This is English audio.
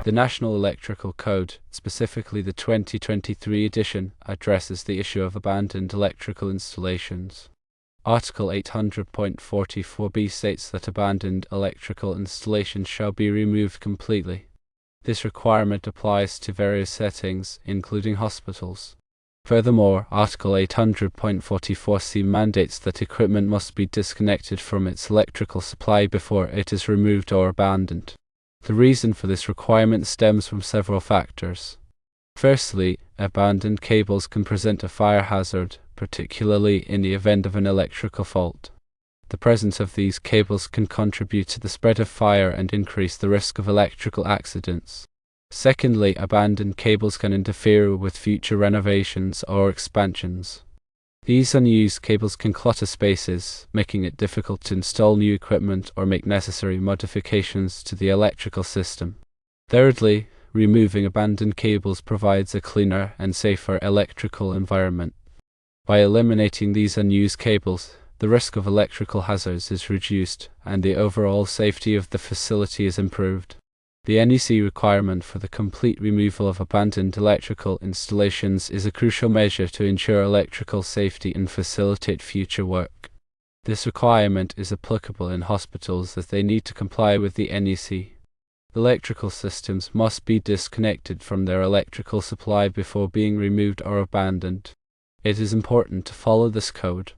The National Electrical Code, specifically the 2023 edition, addresses the issue of abandoned electrical installations. Article 800.44b states that abandoned electrical installations shall be removed completely. This requirement applies to various settings, including hospitals. Furthermore, Article 800.44c mandates that equipment must be disconnected from its electrical supply before it is removed or abandoned. The reason for this requirement stems from several factors. Firstly, abandoned cables can present a fire hazard, particularly in the event of an electrical fault. The presence of these cables can contribute to the spread of fire and increase the risk of electrical accidents. Secondly, abandoned cables can interfere with future renovations or expansions. These unused cables can clutter spaces, making it difficult to install new equipment or make necessary modifications to the electrical system. Thirdly, removing abandoned cables provides a cleaner and safer electrical environment. By eliminating these unused cables, the risk of electrical hazards is reduced and the overall safety of the facility is improved. The NEC requirement for the complete removal of abandoned electrical installations is a crucial measure to ensure electrical safety and facilitate future work. This requirement is applicable in hospitals as they need to comply with the NEC. Electrical systems must be disconnected from their electrical supply before being removed or abandoned. It is important to follow this code.